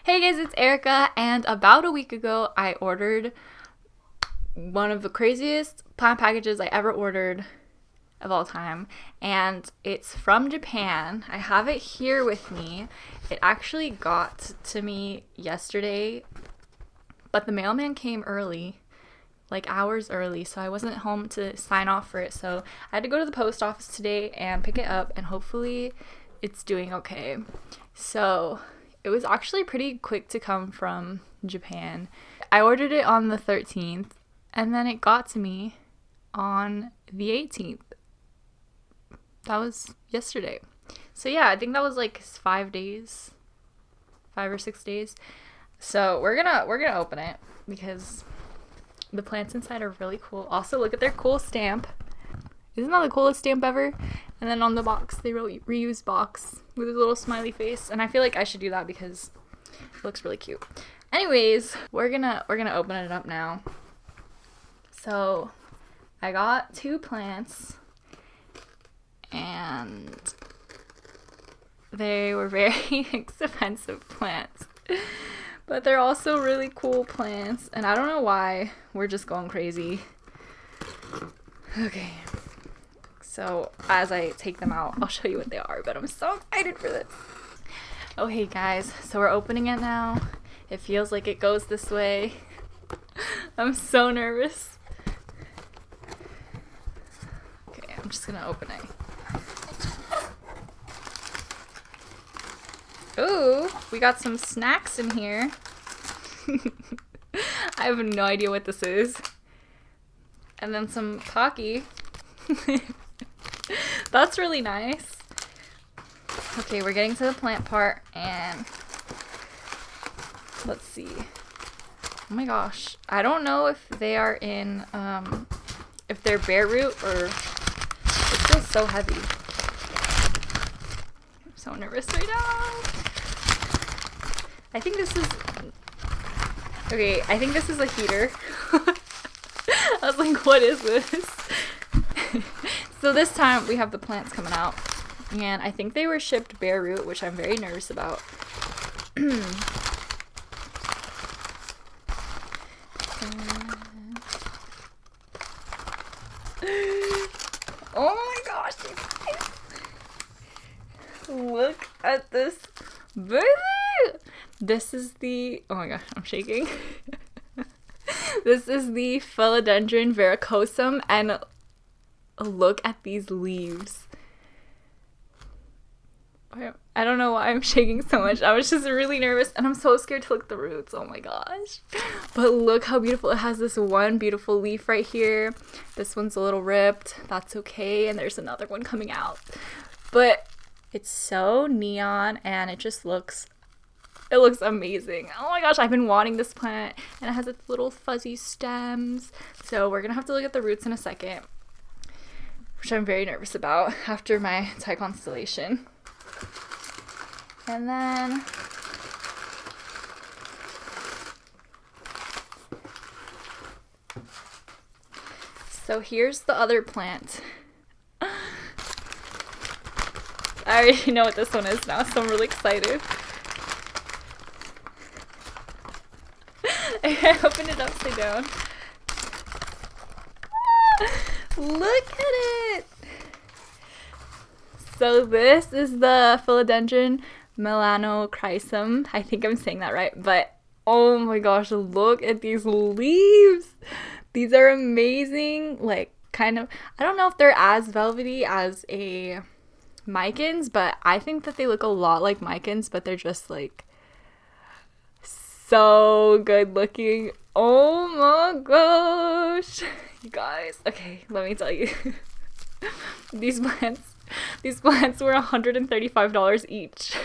Hey guys, it's Erica, and about a week ago I ordered one of the craziest plant packages I ever ordered of all time, and it's from Japan. I have it here with me. It actually got to me yesterday, but the mailman came early, like hours early, so I wasn't home to sign off for it, so I had to go to the post office today and pick it up, and hopefully it's doing okay. So it was actually pretty quick to come from Japan. I ordered it on the 13th, and then it got to me on the 18th. That was yesterday. So yeah, I think that was like 5 or 6 days. So we're gonna open it because the plants inside are really cool. Also, look at their cool stamp. Isn't that the coolest stamp ever? And then on the box, they wrote reused box with a little smiley face. And I feel like I should do that because it looks really cute. Anyways, we're gonna open it up now. So I got 2 plants, and they were very expensive plants. But they're also really cool plants, and I don't know why we're just going crazy. Okay. So as I take them out, I'll show you what they are, but I'm so excited for this. Oh, hey guys, so we're opening it now. It feels like it goes this way. I'm so nervous. Okay, I'm just gonna open it. Ooh, we got some snacks in here. I have no idea what this is. And then some Taki. That's really nice. Okay, we're getting to the plant part, and let's see. Oh my gosh, I don't know if they are in, if they're bare root or it feels so heavy. I'm so nervous right now. I think this is a heater. I was like, what is this? So this time we have the plants coming out, and I think they were shipped bare root, which I'm very nervous about. Oh my gosh, you guys. Look at this baby. This is the, oh my gosh, I'm shaking. This is the Philodendron Verrucosum, and look at these leaves. I don't know why I'm shaking so much. I was just really nervous, and I'm so scared to look at the roots. Oh my gosh. But look how beautiful. It has this one beautiful leaf right here. This one's a little ripped. That's okay. And there's another one coming out. But it's so neon, and it looks amazing. Oh my gosh, I've been wanting this plant, and it has its little fuzzy stems. So we're gonna have to look at the roots in a second, which I'm very nervous about after my Thai constellation. And then so here's the other plant. I already know what this one is now, so I'm really excited. I opened it upside down. Look at it! So this is the Philodendron Melanochrysum. I think I'm saying that right, but oh my gosh, look at these leaves. These are amazing. Like, kind of, I don't know if they're as velvety as a Micans, but I think that they look a lot like Micans, but they're just like so good looking. Oh my gosh, you guys. Okay, let me tell you. These plants were $135 each.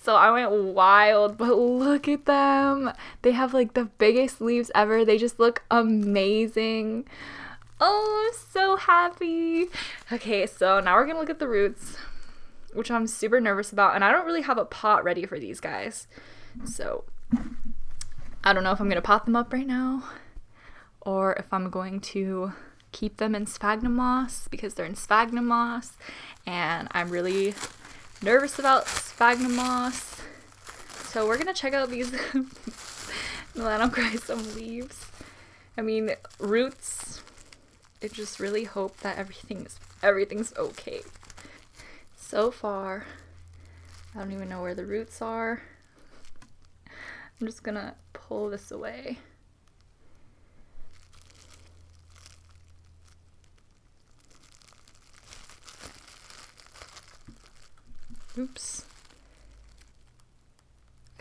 So I went wild, but look at them. They have like the biggest leaves ever. They just look amazing. Oh, I'm so happy. Okay, so now we're gonna look at the roots, which I'm super nervous about, and I don't really have a pot ready for these guys. So I don't know if I'm gonna pot them up right now or if I'm going to keep them in sphagnum moss because they're in sphagnum moss, and I'm really nervous about sphagnum moss. So we're gonna check out these Melanochrysum leaves. I mean, roots. I just really hope that everything's okay. So far, I don't even know where the roots are. I'm just gonna pull this away. Oops.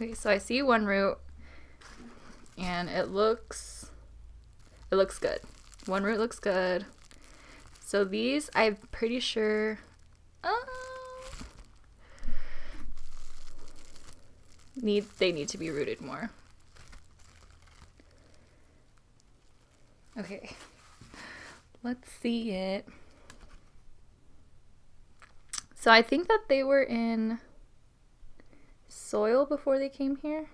Okay, so I see one root and it looks good. One root looks good. So these, I'm pretty sure they need to be rooted more. Okay. Let's see it. So I think that they were in soil before they came here.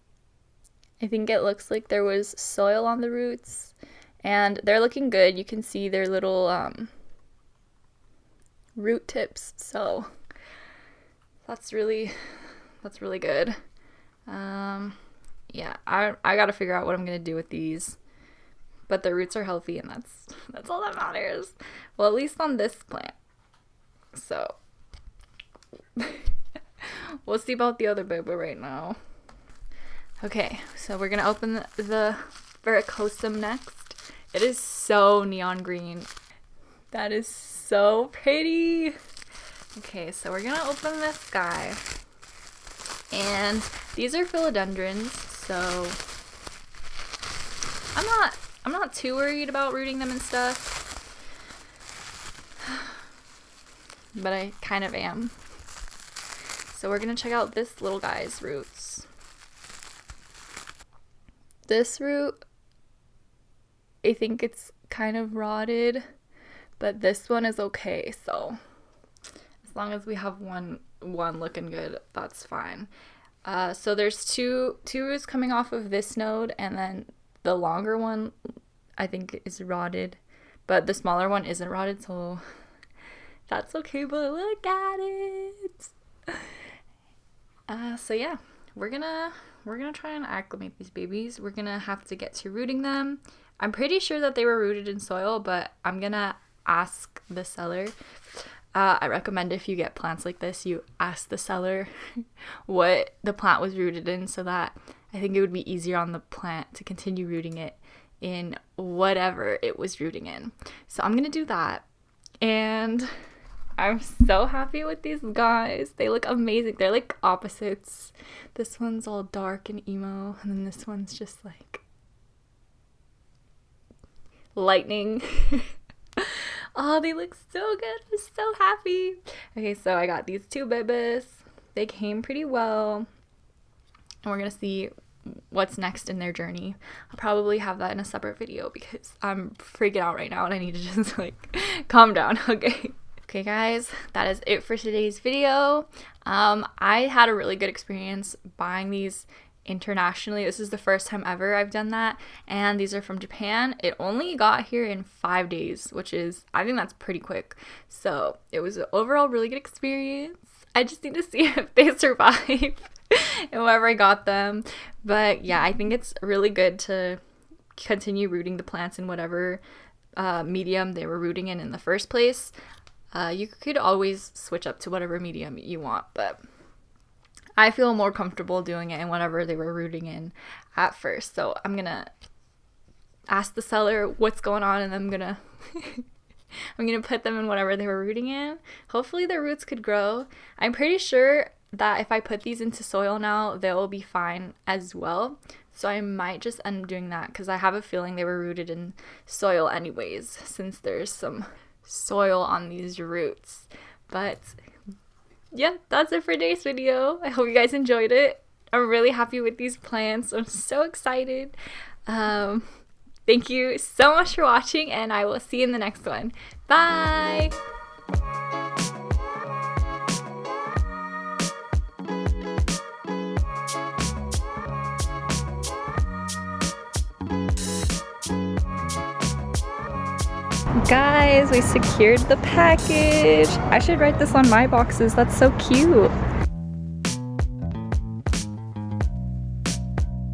I think it looks like there was soil on the roots, and they're looking good. You can see their little root tips, so that's really good. Yeah, I gotta figure out what I'm gonna do with these, but the roots are healthy, and that's all that matters. Well, at least on this plant. So we'll see about the other baby right now. Okay, so we're gonna open the Verrucosum next. It is so neon green. That is so pretty. Okay, so we're gonna open this guy. And these are philodendrons, so I'm not too worried about rooting them and stuff. But I kind of am. So we're gonna check out this little guy's roots. This root, I think it's kind of rotted, but this one is okay. So as long as we have one looking good, that's fine. So there's two roots coming off of this node, and then the longer one I think is rotted, but the smaller one isn't rotted, so that's okay. But look at it. So yeah, we're gonna try and acclimate these babies. We're gonna have to get to rooting them. I'm pretty sure that they were rooted in soil, but I'm gonna ask the seller. I recommend if you get plants like this, you ask the seller what the plant was rooted in, so that I think it would be easier on the plant to continue rooting it in whatever it was rooting in. So I'm gonna do that, and I'm so happy with these guys. They look amazing. They're like opposites. This one's all dark and emo, and then this one's just like lightning. Oh, they look so good. I'm so happy. Okay, so I got these two babies. They came pretty well, and we're gonna see what's next in their journey. I'll probably have that in a separate video because I'm freaking out right now and I need to just like calm down. Okay guys, that is it for today's video. I had a really good experience buying these internationally. This is the first time ever I've done that, and these are from Japan. It only got here in 5 days, which is, I think that's pretty quick. So it was an overall really good experience. I just need to see if they survive and wherever I got them. But yeah, I think it's really good to continue rooting the plants in whatever medium they were rooting in the first place. You could always switch up to whatever medium you want, but I feel more comfortable doing it in whatever they were rooting in at first. So I'm gonna ask the seller what's going on, and I'm gonna put them in whatever they were rooting in. Hopefully their roots could grow. I'm pretty sure that if I put these into soil now, they'll be fine as well. So I might just end up doing that because I have a feeling they were rooted in soil anyways, since there's some soil on these roots. But yeah, that's it for today's video. I hope you guys enjoyed it. I'm really happy with these plants. I'm so excited. Thank you so much for watching, and I will see you in the next one. Bye! Guys, we secured the package. I should write this on my boxes. That's so cute.